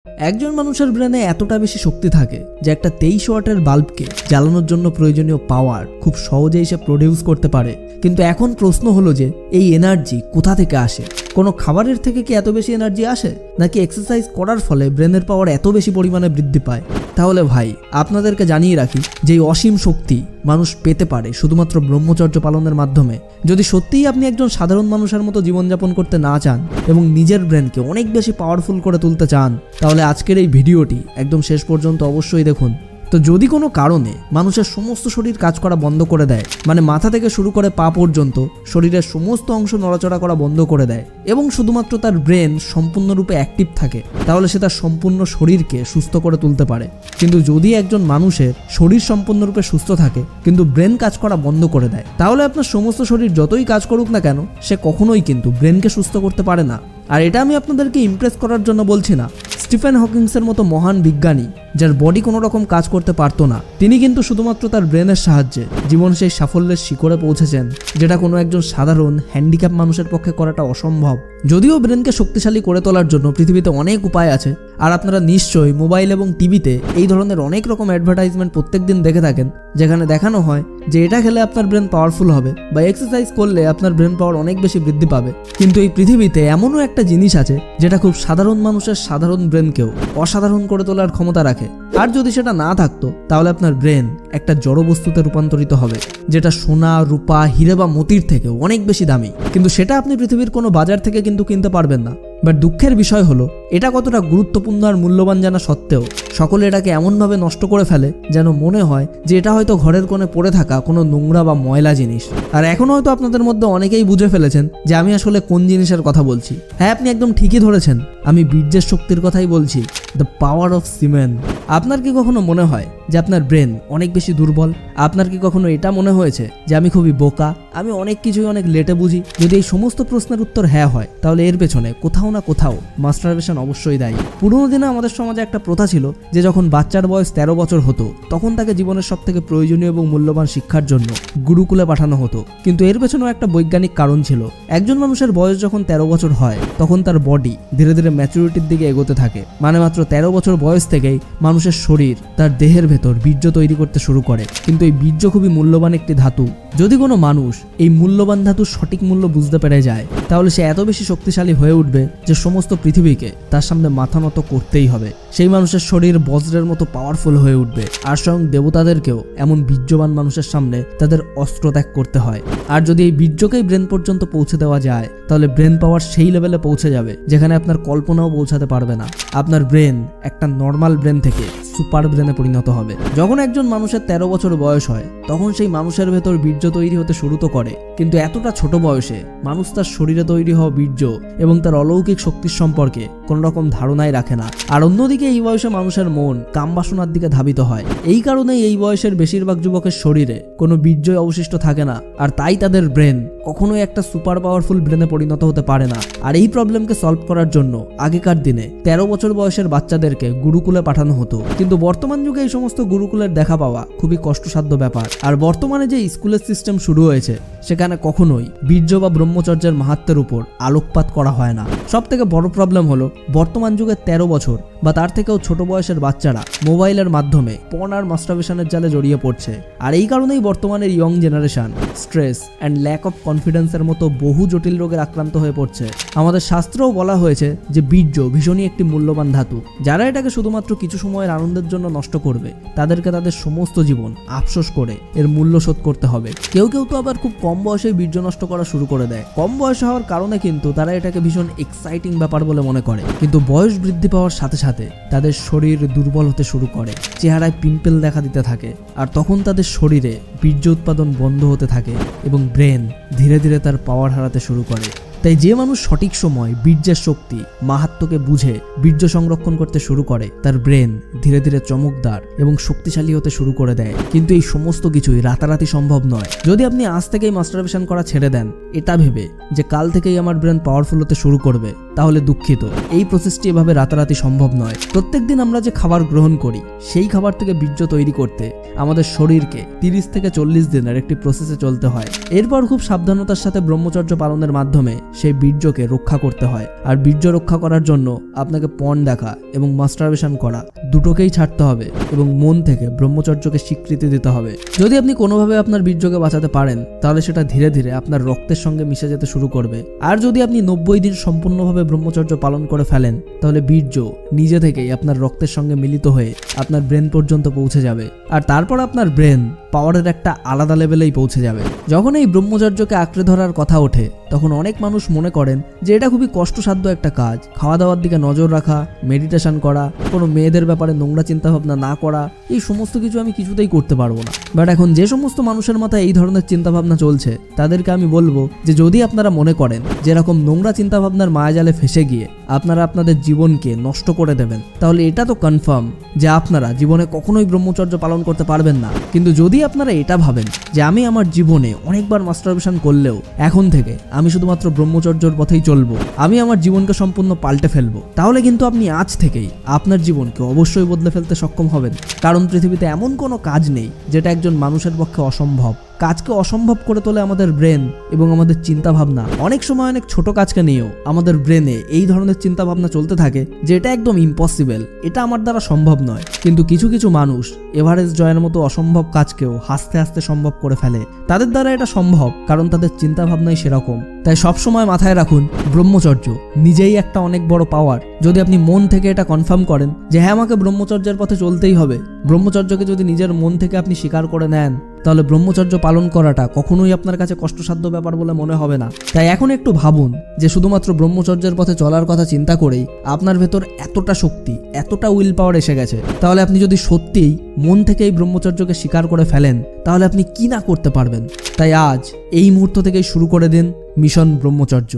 একজন মানুষের ব্রেনে এতটা বেশি শক্তি থাকে যে একটা 23 ওয়াটের বাল্বকে জ্বালানোর জন্য প্রয়োজনীয় পাওয়ার খুব সহজেই সে প্রডিউস করতে পারে। কিন্তু এখন প্রশ্ন হলো যে এই এনার্জি কোথা থেকে আসে? কোনো খাবারের থেকে কি এত বেশি এনার্জি আসে, নাকি এক্সারসাইজ করার ফলে ব্রেনের পাওয়ার এত বেশি পরিমাণে বৃদ্ধি পায়? তাহলে ভাই আপনাদেরকে জানিয়ে রাখি যে এই অসীম শক্তি মানুষ পেতে পারে শুধুমাত্র ব্রহ্মচর্য পালনের মাধ্যমে। যদি সত্যিই আপনি একজন সাধারণ মানুষের মতো জীবনযাপন করতে না চান এবং নিজের ব্রেনকে অনেক বেশি পাওয়ারফুল করে তুলতে চান, তাহলে আজকের এই ভিডিওটি একদম শেষ পর্যন্ত অবশ্যই দেখুন। তো যদি কোনো কারণে মানুষের সমস্ত শরীর কাজ করা বন্ধ করে দেয়, মানে মাথা থেকে শুরু করে পা পর্যন্ত শরীরের সমস্ত অংশ নড়াচড়া করা বন্ধ করে দেয় এবং শুধুমাত্র তার ব্রেন সম্পূর্ণরূপে অ্যাক্টিভ থাকে, তাহলে সে তার সম্পূর্ণ শরীরকে সুস্থ করে তুলতে পারে। কিন্তু যদি একজন মানুষের শরীর সম্পূর্ণরূপে সুস্থ থাকে কিন্তু ব্রেন কাজ করা বন্ধ করে দেয়, তাহলে আপনার সমস্ত শরীর যতই কাজ করুক না কেন, সে কখনোই কিন্তু ব্রেনকে সুস্থ করতে পারে না। আর এটা আমি আপনাদেরকে ইমপ্রেস করার জন্য বলছি না। স্টিফেন হকিংসের মতো মহান বিজ্ঞানী, যার বডি কোনো রকম কাজ করতে পারতো না, তিনি কিন্তু শুধুমাত্র তার ব্রেনের সাহায্যে জীবন সেই সাফল্যের শিখরে পৌঁছেছেন, যেটা কোনো একজন সাধারণ হ্যান্ডিক্যাপ মানুষের পক্ষে করাটা অসম্ভব। যদিও ব্রেনকে শক্তিশালী করে তোলার জন্য পৃথিবীতে অনেক উপায় আছে, আর আপনারা নিশ্চয়ই মোবাইল এবং টিভিতে এই ধরনের অনেক রকম অ্যাডভার্টাইজমেন্ট প্রত্যেকদিন দেখে থাকেন, যেখানে দেখানো হয় যে এটা খেলে আপনার ব্রেন পাওয়ারফুল হবে বা এক্সারসাইজ করলে আপনার ব্রেন পাওয়ার অনেক বেশি বৃদ্ধি পাবে। কিন্তু এই পৃথিবীতে এমনও একটা জিনিস আছে যেটা খুব সাধারণ মানুষের সাধারণ ব্রেনকেও অসাধারণ করে তোলার ক্ষমতা রাখে। আর যদি সেটা না থাকতো, তাহলে আপনার ব্রেন একটা জড় বস্তুতে রূপান্তরিত হবে, যেটা সোনা, রূপা, হীরে বা মতির থেকে অনেক বেশি দামি। কিন্তু সেটা আপনি পৃথিবীর কোনো বাজার থেকে কিন্তু কিনতে পারবেন না। বাট দুঃখের বিষয় হলো, এটা কতটা গুরুত্বপূর্ণ আর মূল্যবান জানা সত্ত্বেও সকলে এটাকে এমনভাবে নষ্ট করে ফেলে যেন মনে হয় যে এটা হয়তো ঘরের কোণে পড়ে থাকা কোনো নোংরা বা ময়লা জিনিস। আর এখন হয়তো আপনাদের মধ্যে অনেকেই বুঝে ফেলেছেন যে আমি আসলে কোন জিনিসের কথা বলছি। হ্যাঁ, আপনি একদম ঠিকই ধরেছেন, আমি বীর্যের শক্তির কথাই বলছি, দ্য পাওয়ার অফ সিমেন। আপনার কি কখনো মনে হয় যে আপনার ব্রেন অনেক বেশি দুর্বল? আপনার কি কখনো এটা মনে হয়েছে যে আমি খুবই বোকা, আমি অনেক কিছুই অনেক লেটে বুঝি? যদি এই সমস্ত প্রশ্নের উত্তর হ্যাঁ হয়, তাহলে এর পেছনে কোথাও না কোথাও মাস্টারবেশন অবশ্যই দায়ী। পুরোনো দিনে আমাদের সমাজে একটা প্রথা ছিল যে যখন বাচ্চার বয়স 13 বছর হতো, তখন তাকে জীবনের সব থেকে প্রয়োজনীয় এবং মূল্যবান শিক্ষার জন্য গুরুকুলে পাঠানো হতো। কিন্তু এর পেছনেও একটা বৈজ্ঞানিক কারণ ছিল। একজন মানুষের বয়স যখন 13 বছর হয়, তখন তার বডি ধীরে ধীরে ম্যাচুরিটির দিকে এগোতে থাকে। মানে মাত্র 13 বছর বয়স থেকেই মানুষের শরীর তার দেহের ভেতর বীর্য তৈরি করতে শুরু করে। কিন্তু এই বীর্য খুবই মূল্যবান একটি ধাতু। যদি কোনো মানুষ এই মূল্যবান ধাতুর সঠিক মূল্য বুঝতে পেরে যায়, তাহলে সে এত বেশি শক্তিশালী হয়ে উঠবে যে সমস্ত পৃথিবীকে তার সামনে মাথা নত করতেই হবে। সেই মানুষের শরীর বজ্রের মতো পাওয়ারফুল হয়ে উঠবে, আর স্বয়ং দেবতাদেরকেও এমন বীর্যবান মানুষের সামনে তাদের অস্ত্র ত্যাগ করতে হয়। আর যদি এই বীর্যকেই ব্রেন পর্যন্ত পৌঁছে দেওয়া যায়, তাহলে ব্রেন পাওয়ার সেই লেভেলে পৌঁছে যাবে যেখানে আপনার কল্পনাও পৌঁছাতে পারবে না। আপনার ব্রেন একটা নর্মাল ব্রেন থেকে সুপার ব্রেনে পরিণত হবে। যখন একজন মানুষের 13 বছর বয়স হয়, তখন সেই মানুষের ভেতর বীর্য তৈরি হতে শুরু তো করে, কিন্তু এতটা ছোট বয়সে মানুষ তার শরীরে তৈরি হওয়া বীর্য এবং তার অলৌকিক শক্তির সম্পর্কে কোন রকম ধারণাই রাখে না। আর অন্যদিকে এই বয়সে মানুষের মন কামবাসনার দিকে ধাবিত হয়। এই কারণেই এই বয়সের বেশিরভাগ যুবকের শরীরে কোনো বীর্যই অবশিষ্ট থাকে না, আর তাই তাদের ব্রেন কখনোই একটা সুপার পাওয়ারফুল ব্রেনে পরিণত হতে পারে না। আর এই প্রবলেমকে সলভ করার জন্য আগেকার দিনে 13 বছর বয়সের বাচ্চাদেরকে গুরুকুলে পাঠানো হতো। কিন্তু বর্তমান যুগে এই সমস্ত গুরুকুলের দেখা পাওয়া খুবই কষ্টসাধ্য ব্যাপার। আর বর্তমানে যে স্কুলের সিস্টেম শুরু হয়েছে, সেখানে কখনোই বীর্য বা ব্রহ্মচর্যের মাহাত্ম্যের উপর আলোকপাত করা হয় না। সব থেকে বড় প্রবলেম হলো, বর্তমান যুগে 13 বছর বা তার থেকেও ছোট বয়সের বাচ্চারা মোবাইলের মাধ্যমে পর্ন আর মাস্টারবেশনের জালে জড়িয়ে পড়ছে। আর এই কারণেই বর্তমানের young generation stress and lack of কনফিডেন্সের মতো বহু জটিল রোগের আক্রান্ত হয়ে পড়ছে। আমাদের শাস্ত্রেও বলা হয়েছে যে বীর্য ভীষণই একটি মূল্যবান ধাতু। যারা এটাকে শুধুমাত্র কিছু সময়ের আনন্দের জন্য নষ্ট করবে, তাদেরকে তাদের সমস্ত জীবন আফসোস করে এর মূল্য শোধ করতে হবে। কেউ কেউ তো আবার খুব কম বয়সে বীর্য নষ্ট করা শুরু করে দেয়। কম বয়স হওয়ার কারণে কিন্তু তারা এটাকে ভীষণ এক্সাইটিং ব্যাপার বলে মনে করে, কিন্তু বয়স বৃদ্ধি পাওয়ার সাথে সাথে তাদের শরীর দুর্বল হতে শুরু করে, চেহারায় পিম্পল দেখা দিতে থাকে, আর তখন তাদের শরীরে বীর্য উৎপাদন বন্ধ হতে থাকে এবং ব্রেন ধীরে ধীরে তার পাওয়ার হারাতে শুরু করে। তাই যে মানুষ সঠিক সময় বীর্যের শক্তি মাহাত্ম্যকে বুঝে বীর্য সংরক্ষণ করতে শুরু করে, তার ব্রেন ধীরে ধীরে চমকদার এবং শক্তিশালী হতে শুরু করে দেয়। কিন্তু এই সমস্ত কিছুই রাতারাতি সম্ভব নয়। যদি আপনি আজ থেকেই মাস্টারবেশন করা ছেড়ে দেন এটা ভেবে যে কাল থেকেই আমার ব্রেন পাওয়ারফুল হতে শুরু করবে, তাহলে দুঃখিত, এই প্রসেসটি এভাবে রাতারাতি সম্ভব নয়। প্রত্যেকদিন আমরা যে খাবার গ্রহণ করি, সেই খাবার থেকে বীর্য তৈরি করতে আমাদের শরীরকে 30 থেকে 40 দিনের একটি প্রসেসে চলতে হয়। এরপর খুব সাবধানতার সাথে ব্রহ্মচর্য পালনের মাধ্যমে সেই বীর্যকে রক্ষা করতে হয়। আর বীর্য রক্ষা করার জন্য আপনাকে পর্ন দেখা এবং মাস্টারবেশন করা দুটোকেই ছাড়তে হবে এবং মন থেকে ব্রহ্মচর্যকে স্বীকৃতি দিতে হবে। যদি আপনি কোনোভাবে আপনার বীর্যকে বাঁচাতে পারেন তাহলে সেটা ধীরে ধীরে আপনার রক্তের সঙ্গে মিশে যেতে শুরু করবে। আর যদি আপনি 90 দিন সম্পূর্ণভাবে ব্রহ্মচর্য পালন করে ফেলেন তাহলে বীর্য নিজে থেকেই আপনার রক্তের সঙ্গে মিলিত হয়ে আপনার ব্রেন পর্যন্ত পৌঁছে যাবে। আর তারপর আপনার ব্রেন পাওয়ারের একটা আলাদা লেভেলেই পৌঁছে যাবে। যখন এই ব্রহ্মচর্যকে আঁকড়ে ধরার কথা ওঠে তখন অনেক মানুষ মনে করেন যে এটা খুবই কষ্টসাধ্য একটা কাজ। খাওয়া দাওয়ার দিকে নজর রাখা, মেডিটেশন করা, কোনো মেয়েদের ব্যাপারে নোংরা চিন্তাভাবনা না করা, এই সমস্ত কিছু আমি কিছুতেই করতে পারবো না। বাট এখন যে সমস্ত মানুষের মাথায় এই ধরনের চিন্তাভাবনা চলছে তাদেরকে আমি বলবো যে যদি আপনারা মনে করেন যে এরকম নোংরা চিন্তাভাবনার মায়াজালে ফেসে গিয়ে আপনারা আপনাদের জীবনকে নষ্ট করে দেবেন তাহলে এটা তো কনফার্ম যে আপনারা জীবনে কখনোই ব্রহ্মচর্য পালন করতে পারবেন না। কিন্তু যদি আপনারা এটা ভাবেন যে আমি আমার জীবনে অনেকবার মাস্টারবেশন করলেও এখন থেকে আমি শুধুমাত্র ব্রহ্মচর্যের পথেই চলবো, আমি আমার জীবনকে সম্পূর্ণ পাল্টে ফেলবো, তাহলে কিন্তু আপনি আজ থেকেই আপনার জীবনকে অবশ্যই বদলে ফেলতে সক্ষম হবেন। কারণ পৃথিবীতে এমন কোনো কাজ নেই যেটা একজন মানুষের পক্ষে অসম্ভব। কাজকে অসম্ভব করে তোলে আমাদের ব্রেন এবং আমাদের চিন্তা ভাবনা। অনেক সময় অনেক ছোট কাজকে নিয়েও আমাদের ব্রেনে এই ধরনের চিন্তা ভাবনা চলতে থাকে যে এটা একদম ইম্পসিবল, এটা আমার দ্বারা সম্ভব নয়। কিন্তু কিছু কিছু মানুষ এভারেস্ট জয়ের মতো অসম্ভব কাজকেও হাসতে হাসতে সম্ভব করে ফেলে। তাদের দ্বারা এটা সম্ভব কারণ তাদের চিন্তা ভাবনাই সেরকম। তাই সবসময় মাথায় রাখুন ব্রহ্মচর্য নিজেই একটা অনেক বড় পাওয়ার। যদি আপনি মন থেকে এটা কনফার্ম করেন যে হ্যাঁ আমাকে ব্রহ্মচর্যের পথে চলতেই হবে, ব্রহ্মচর্যকে যদি নিজের মন থেকে আপনি স্বীকার করে নেন তাহলে ব্রহ্মচর্য পালন করাটা কখনোই আপনার কাছে কষ্টসাধ্য ব্যাপার বলে মনে হবে না। তাই এখন একটু ভাবুন যে শুধুমাত্র ব্রহ্মচর্যের পথে চলার কথা চিন্তা করেই আপনার ভেতর এতটা শক্তি, এতটা উইল পাওয়ার এসে গেছে। তাহলে আপনি যদি সত্যিই মন থেকে এই ব্রহ্মচর্যকে স্বীকার করে ফেলেন তাহলে আপনি কি না করতে পারবেন। তাই আজ এই মুহূর্ত থেকেই শুরু করে দিন মিশন ব্রহ্মচর্য।